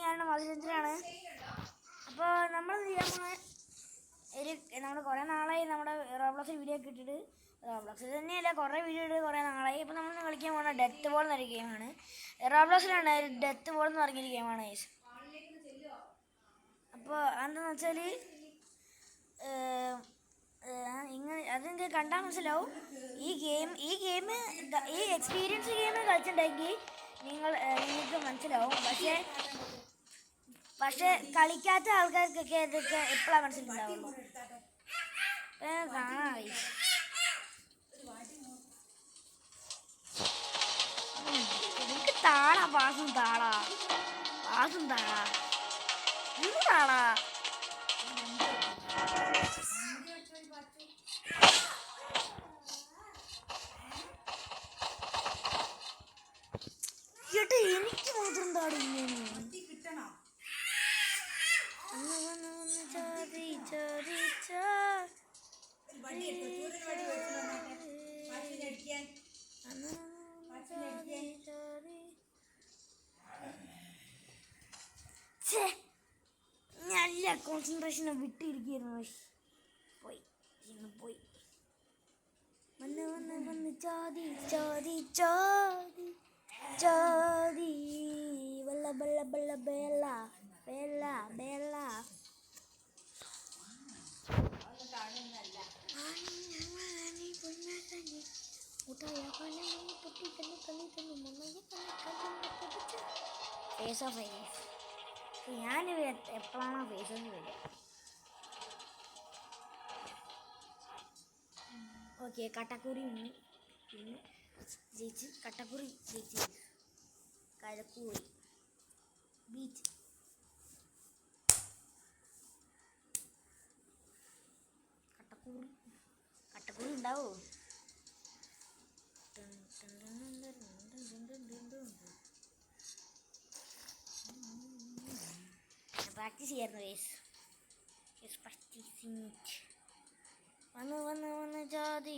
ഞാൻ മധുരഞ്ജനാണ്. അപ്പോൾ നമ്മൾ ചെയ്യാൻ നമ്മൾ കുറേ നാളായി നമ്മുടെ റോബ്ലോക്സിൽ വീഡിയോ ഒക്കെ ഇട്ടിട്ട്. റോബ്ലോക്സിൽ തന്നെയല്ല, കുറേ വീഡിയോ ഇട്ട് കുറേ നാളായി. ഇപ്പോൾ നമ്മൾ കളിക്കാൻ പോകുന്ന ഡെത്ത് ബോൾ എന്നൊരു ഗെയിമാണ്. റോബ്ലോക്സിലാണ് ഡെത്ത് ബോൾ എന്ന് പറഞ്ഞൊരു ഗെയിമാണ്. അപ്പോൾ എന്താണെന്ന് വെച്ചാൽ ഇങ്ങനെ അതെനിക്ക് കണ്ടാൽ മനസ്സിലാവും. ഈ എക്സ്പീരിയൻസ് ഗെയിം കളിച്ചിട്ടുണ്ടെങ്കിൽ നിങ്ങൾക്ക് മനസ്സിലാവും. പക്ഷേ കളിക്കാത്ത ആൾക്കാർക്കൊക്കെ ഇതൊക്കെ എപ്പോഴാണ് മനസ്സിലുണ്ടാവുള്ളൂ. കാണാം. എനിക്ക് താളാ പാസും താളാ എന്താടാ ചേട്ടാ, എനിക്ക് മാത്രം താടി കിട്ടണം. നല്ല കോൺസെൻട്രേഷനെ വിട്ടിരിക്കുന്നു. പോയി വന്ന് ചാതി ബല്ല ബല്ല ബല്ല ബേല ബേല ബേല. ഞാൻ എപ്പോഴാണോ ഫേസ് ഓഫ് വരിക? ഓക്കെ, കട്ടക്കുറി പിന്നെ ജയിച്ച്. കട്ടക്കുറി ജയിച്ച്. കഴക്കൂറി ബീച്ച്. കട്ടക്കുറി ഉണ്ടാവോ? പ്രാക്ടീസ് ചെയ്യായിരുന്നു വന്ന് ജാതി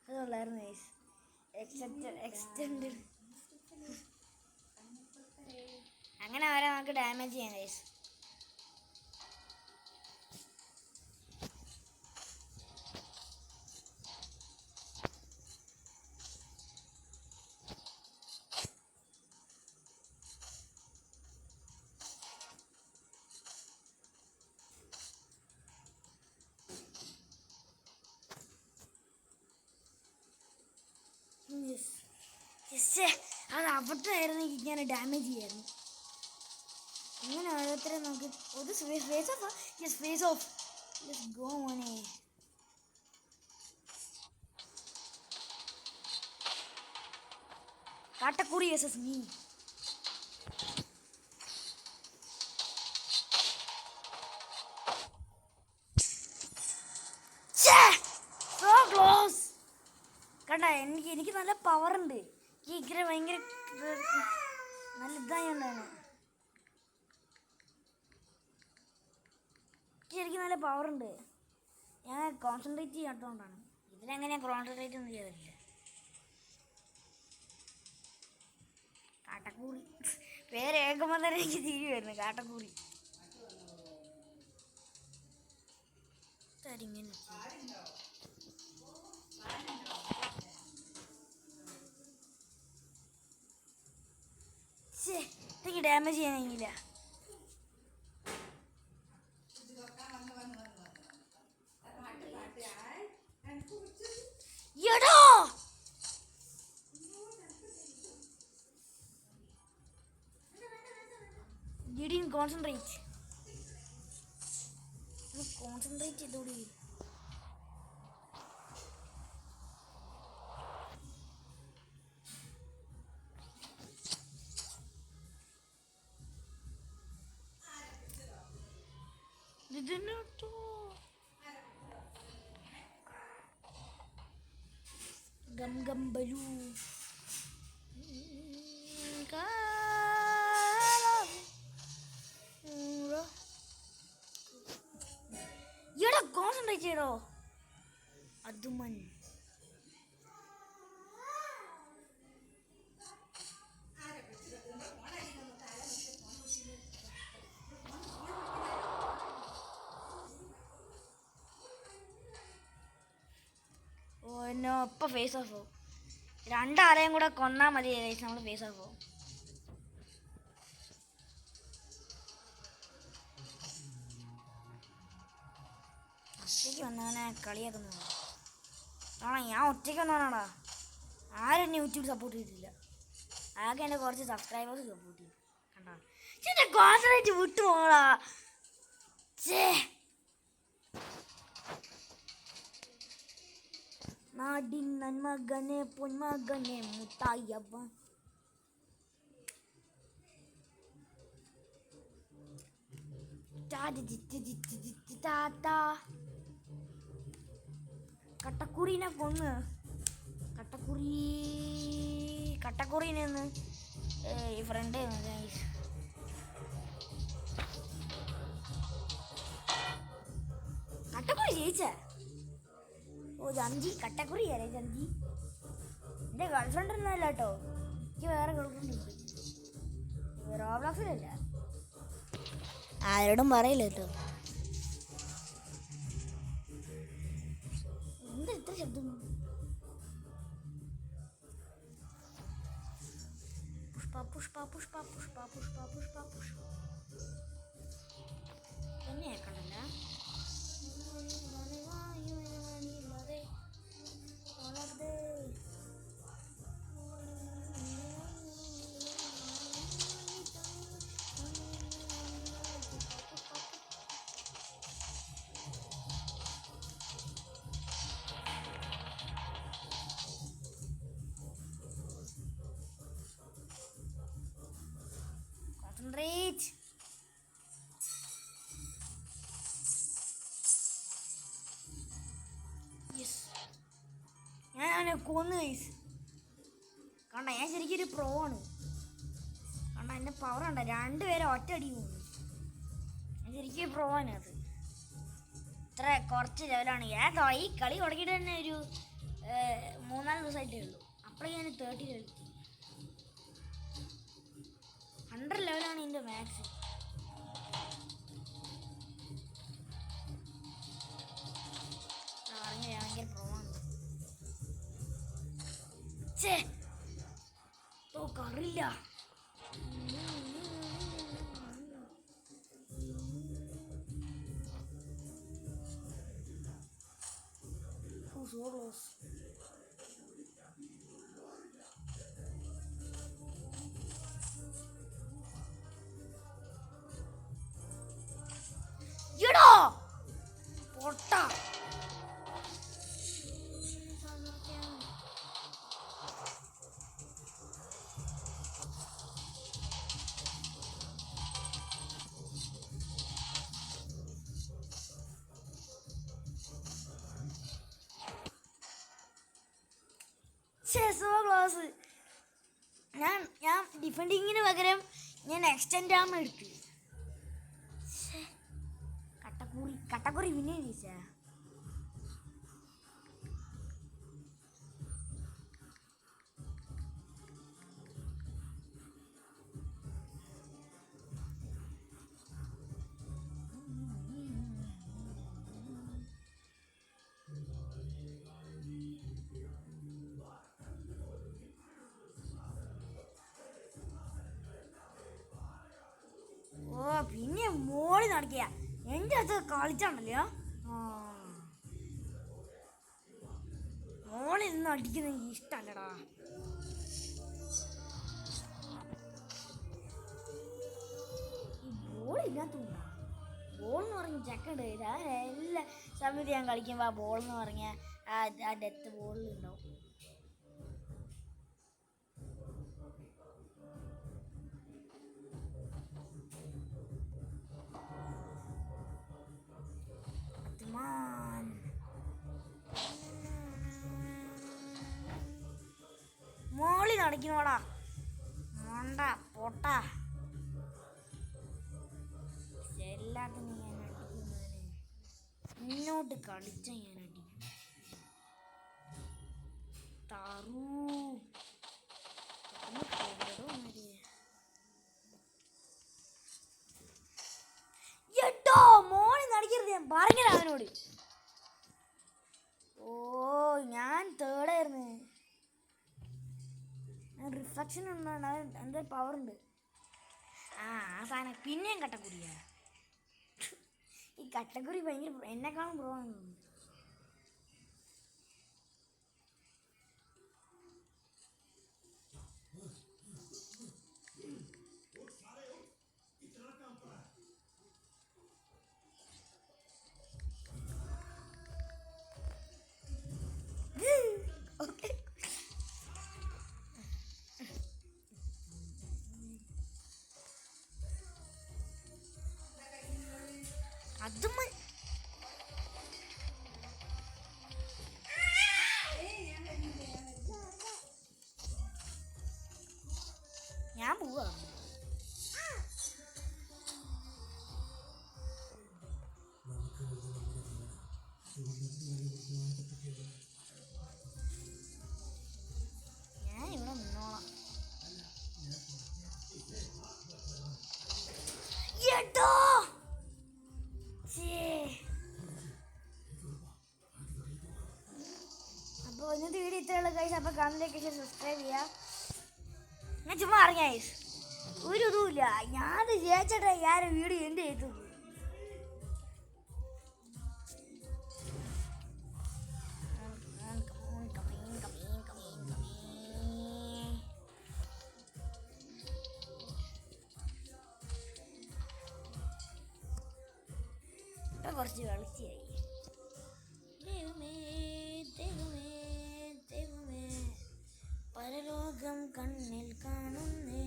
അതുള്ളായിരുന്നു. എക്സ്റ്റെൻഡ് അങ്ങനെ അവരെ നമുക്ക് ഡാമേജ് ചെയ്യാം ഗൈസ്. അത് അബദ്ധമായിരുന്നു. ഞാൻ ഡാമേജ് ചെയ്യായിരുന്നു. അങ്ങനെ ഓരോരുത്തരെ നമുക്ക് ഒരു ഫേസ് ഓഫ് ലെറ്റ്സ് ഗോ മോനെ. കാട്ടക്കുറി വേഴ്സസ് മീ. So close. കണ്ട, എനിക്ക് നല്ല പവറുണ്ട്. ഇങ്ങനെ ഭയങ്കര നല്ല ഇതായോണ്ടാണ്. എനിക്ക് നല്ല പവറുണ്ട്. ഞാൻ കോൺസെൻട്രേറ്റ് ചെയ്യാത്തതുകൊണ്ടാണ്. ഇതിലെങ്ങനെ കോൺസെൻട്രേറ്റ് ഒന്നും ചെയ്തിട്ടില്ല. കാട്ടക്കൂറി പേര് കേൾക്കുമ്പോൾ തന്നെ എനിക്ക് തിരി വരുന്നു. കാട്ടക്കൂറി തരിങ്ങനെ എനിക്ക് ഡാമേജ് ചെയ്യാൻ കഴിഞ്ഞില്ല. കോൺസെൻട്രേറ്റ് ചെയ്തോടി. ഇതിനോ ഗം ഗം ബലൂ ഇവിടെ കോൺസെൻട്രേറ്റ് ചെയ്യടോ അതുമൻ. ഓ ഇപ്പൊ ഫേസ് ഓഫ് ആവും. രണ്ടാളെയും കൂടെ കൊന്നാ മതി നമ്മൾ ഫേസ് ഓഫ് ആവും. ഒറ്റയ്ക്ക് വന്നവനെ കളിയാക്കുന്നു. ആണോ ഞാൻ ഒറ്റയ്ക്ക് വന്നവനാടാ. ആരും എന്നെ യൂട്യൂബ് സപ്പോർട്ട് ചെയ്തിട്ടില്ല. ആകെ എന്നെ കുറച്ച് സബ്സ്ക്രൈബേഴ്സ് സപ്പോർട്ട് ചെയ്തു. കണ്ടാ കോൺസെൻട്രേറ്റ് വിട്ടു പോകടാ. നാടിൻ നന്മകനെ പൊന്മകനെ മുത്തായവ. കട്ടക്കുറീനെ കൊന്ന് കട്ടക്കുറീനെന്ന് ഈ ഫ്രണ്ട് കട്ടക്കുറി ജയിച്ച. ഓ ജംജി കട്ടക്കുറി അല്ലേ ജംജി. എൻ്റെ ഗേൾഫ്രണ്ട് ഒന്നുമല്ല കേട്ടോ. എനിക്ക് വേറെ ഗേൾഫ്രണ്ട് ഉണ്ട്. റോബ്ലോക്സിലല്ല. ആരോടും പറയില്ല കേട്ടോ. എന്താ ഇത്ര ശബ്ദം? പുഷ്പ പുഷ്പ പുഷ്പ പുഷ്പ പുഷ്പ പുഷ്പ പുഷ്പ എന്നെ കേൾക്കണ്ടല്ല. Concentrate. Yes. ഞാൻ കൊന്നു ഗൈസ്. കണ്ട ഞാൻ ശരിക്കും ഒരു പ്രോ ആണ്. കണ്ട എൻ്റെ പവർ കണ്ട. രണ്ടുപേരെ ഒറ്റ അടി പോകുന്നു. ഞാൻ ശരിക്കും പ്രോ ആണ്. അത് ഇത്ര കുറച്ച് ലെവലാണ്. ഞാൻ ഈ കളി തുടങ്ങിയിട്ട് തന്നെ ഒരു 3-4 ദിവസമായിട്ടേ ഉള്ളൂ. അപ്പോഴേ ഞാൻ 30 ലെവൽ 100 ലെവലാണ് എൻ്റെ മാക്സ്. ഭയങ്കര പ്രോ ആണ്. കറില്ല. So close. എടാ പൊട്ട സോ ക്ലോസ്. ഞാൻ ഡിഫെൻഡിങ്ങിന് പകരം ഞാൻ എക്സ്റ്റെൻഡ് ആം എടുത്തു. കട്ടക്കുറി പിന്നെ ചോദിച്ചാ പിന്നെ മോളി നടക്കിയ എൻ്റെ അത് കളിച്ചാണല്ലോ. മോളിൽ നിന്ന് അടിക്കുന്ന എനിക്ക് ഇഷ്ടമല്ലടാ. ഈ ബോളില്ലാത്തതുകൊണ്ടാ. ബോളെന്ന് പറഞ്ഞ ചെക്കണ്ട് എല്ലാ സമയത്ത് ഞാൻ കളിക്കുമ്പോൾ ആ ബോളെന്ന് പറഞ്ഞ ആ ഡെത്ത് ബോളിലുണ്ടാവും. കളിക്കണോടാ മോണ്ട പൊട്ട എല്ലാത്തിനും ഞാൻ അടിക്കുന്നതിന് മുന്നോട്ട് കളിച്ച ഞാൻ അടിക്കും താറൂ എട്ടോ മോനെ നടിക്കരുത് ഞാൻ പറഞ്ഞ അവനോട് ഓ ഞാൻ തേർഡായിരുന്നു റിഫ്ലക്ഷൻ ഉണ്ടോ എന്താ പവർ ഉണ്ട് ആ സാധനം പിന്നെയും കട്ടക്കുരിയാ ഈ കട്ടക്കുരി ഭയങ്കര എന്നെക്കാളും പ്രോ ആണ് അതും ഞാൻ പോവാ ഞാൻ ഇവിടെ നിന്നോളാം എട്ടോ അപ്പോൾ ഇന്നത്തെ വീഡിയോ ഇത്രയുള്ള ഗൈസ്. അപ്പോൾ കാണുന്നതിലേക്ക് സബ്സ്ക്രൈബ് ചെയ്യുക. ഞാൻ ചുമ്മാ അറിഞ്ഞ ഗൈസ് ഒരു ഇതുമില്ല ഞാൻ ചേച്ചേട്ടാ ഞാൻ വീഡിയോ എന്ത് ചെയ്തു കുറച്ച് കളിച്ചായി പരലോകം കണ്ണിൽ കാണുന്നേ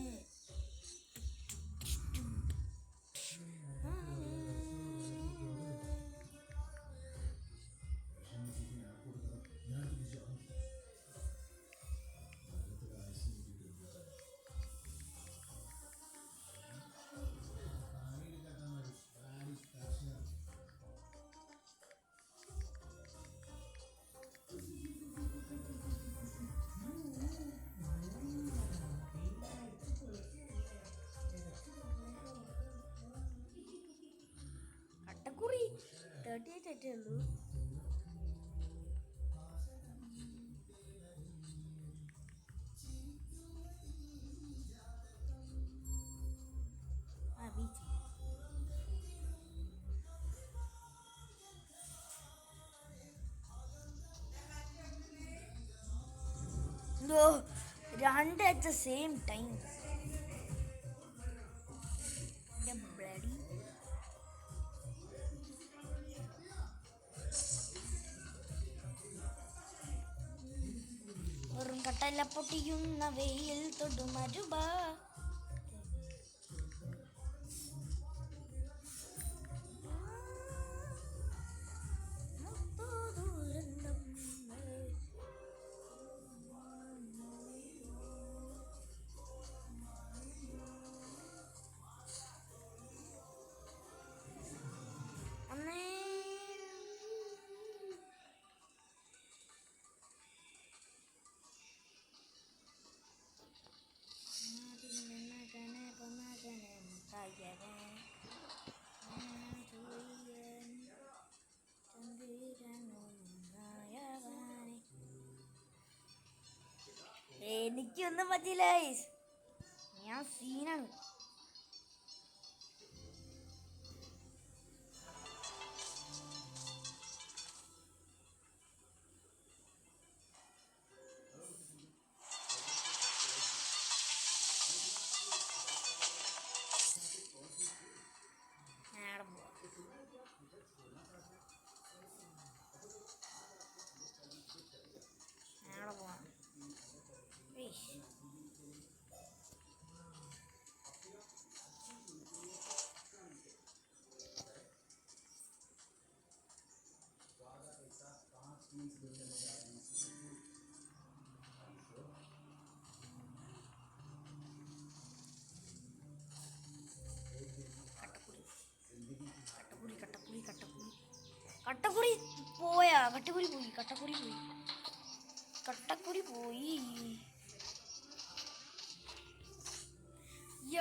കട്ടക്കുറി 38 ആയിട്ടേ ഉള്ളൂ. രണ്ട് at the same time. വെറും കട്ടല പൊട്ടിയുന്ന വെയിൽ തൊടുമരുബ എനിക്കൊന്നും പറ്റില്ല, ഞാൻ സീനാണ്. കട്ടക്കുരി പോയി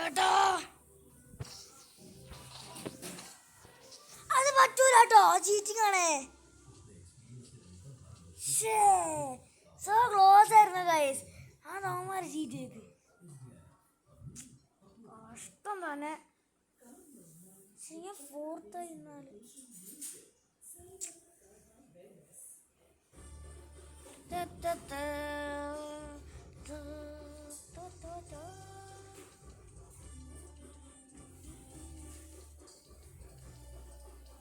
ഏട്ടാ അത് പറ്റൂല കേട്ടോ, ചീറ്റിംഗ് ആണേ. സോ ക്ലോസ് ആയിരുന്നു ഗൈസ്. ആ നോമാര് ചീറ്റ് ചെയ്ത് കഷ്ടം തന്നെ. ഫോർത്തായി എന്നാലും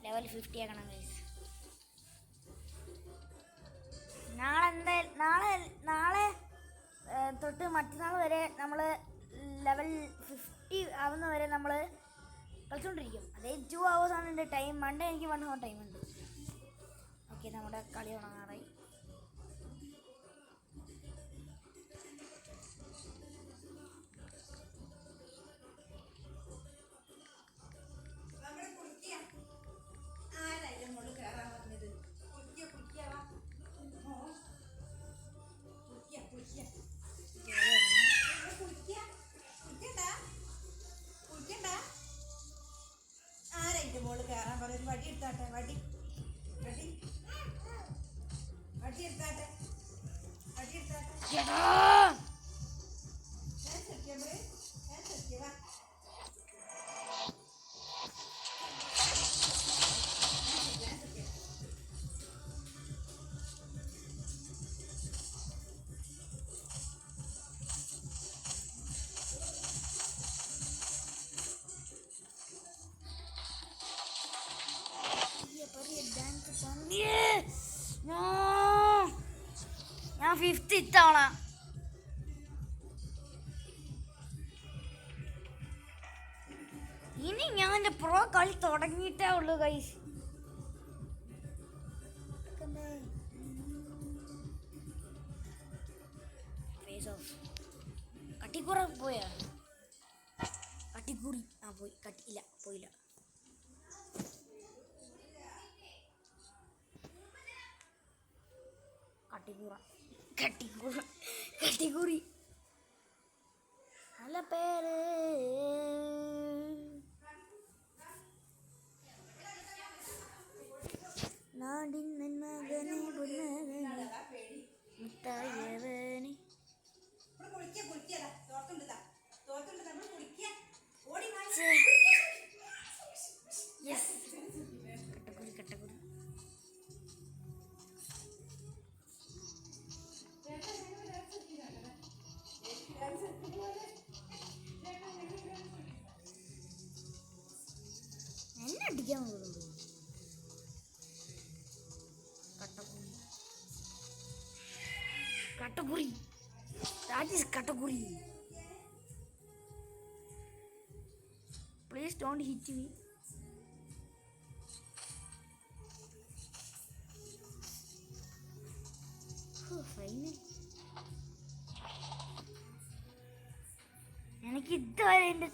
ലെവൽ 50 ആക്കണം ഗൈസ്. നാളെ തൊട്ട് മറ്റന്നാൾ വരെ നമ്മൾ ലെവൽ 50 ആവുന്ന വരെ നമ്മൾ കളിച്ചുകൊണ്ടിരിക്കും. അതേ 2 hours ആണ് എൻ്റെ ടൈം. മൺഡേ എനിക്ക് 1 hour ടൈം ഉണ്ട്. ഓക്കെ, നമ്മുടെ കളി തുടങ്ങാറായി. ഞാൻ 5th ഇത്തവണ. ഇനി ഞാൻ എൻ്റെ പ്രോ കളി തുടങ്ങിയിട്ടേ ഉള്ളൂ ഗൈസ്. കട്ടിക്കുറ പോയാ? കട്ടിക്കുറി പോയി. പോയില്ല. കട്ടിക്കുറി നല്ല പേര്. നാടിൻ മകനെ മുത്തായവനെ. കട്ടക്കുരി എന്നെ അടിക്കാൻ പോകുന്നു. കട്ടക്കുരി that is കട്ടക്കുരി. Please don't hit me. Finally എനിക്ക് ഇതുവരെ എൻ്റെ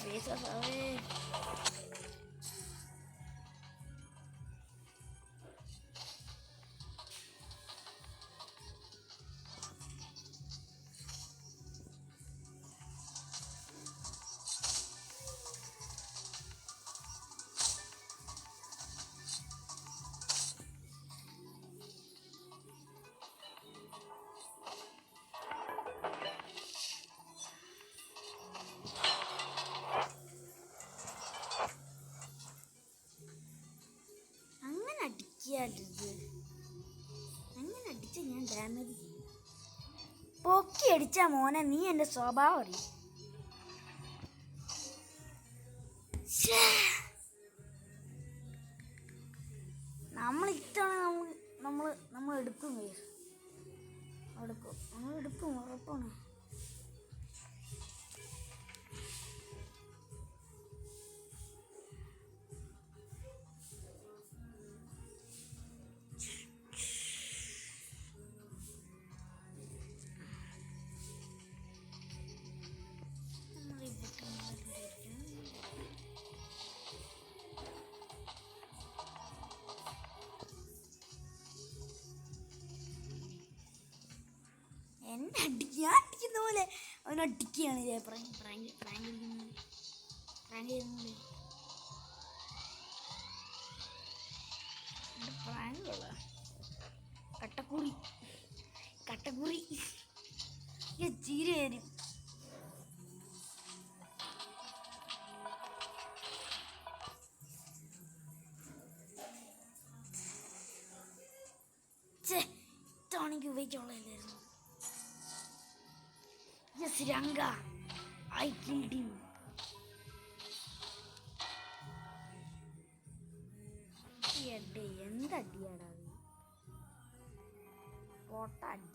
face off away. അങ്ങനെ അടിച്ച ഞാൻ ഡാമേജ് ചെയ്യും. പൊക്കി അടിച്ച മോനെ, നീ എൻ്റെ സ്വഭാവം അറിയും. നമ്മൾ ഇത്തവണ നമ്മൾ എടുക്കും ഉറപ്പാണ്. എന്നെ ഞാൻ അടിക്കുന്ന പോലെ അവനടിക്കുകയാണ് ഇതേ പ്രാങ്ക് ചെയ്യുന്നത് പ്രാങ്കുള്ള കട്ടക്കുറി ചീര വരും. ഇതാണെങ്കിൽ ഉപയോഗിച്ചുള്ളതായിരുന്നു. Yes Ranga, I killed you. എന്തടിയാടാ പൊട്ടടി.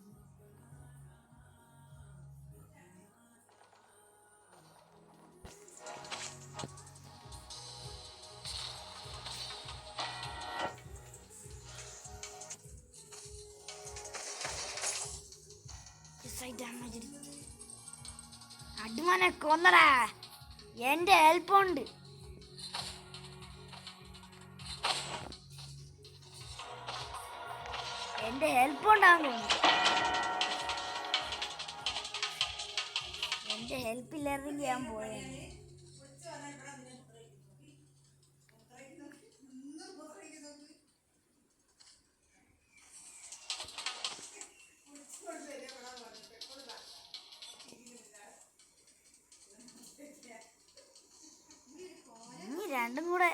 അടിമനെ കൊന്നടാ, എന്റെ ഹെൽപ്പുണ്ട്. എന്റെ ഹെൽപ്പുണ്ടാകുന്നു. എന്റെ ഹെൽപ്പില്ലായിരുന്നെങ്കിൽ ഞാൻ പോയത്. രണ്ടും കൂടെ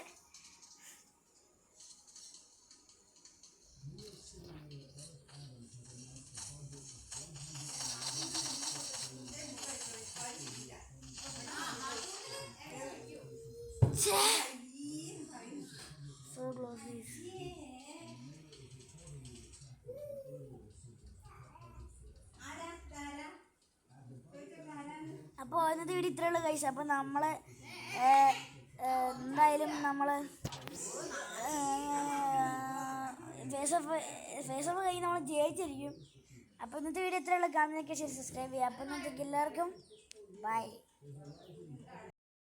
so close. അപ്പോൾ ഇന്നത്തെ വീഡിയോ ഇത്രയുള്ള കഴിച്ചു. അപ്പോൾ നമ്മൾ എന്തായാലും നമ്മൾ ഫേസ് ഓഫ് കഴിഞ്ഞ് നമ്മൾ ജയിച്ചിരിക്കും. അപ്പോൾ ഇന്നത്തെ വീഡിയോ ഇത്രയുള്ള കാണുന്നതൊക്കെ ശരി, സബ്സ്ക്രൈബ് ചെയ്യുക. അപ്പോൾ ഇന്നത്തേക്ക് എല്ലാവർക്കും ബൈ.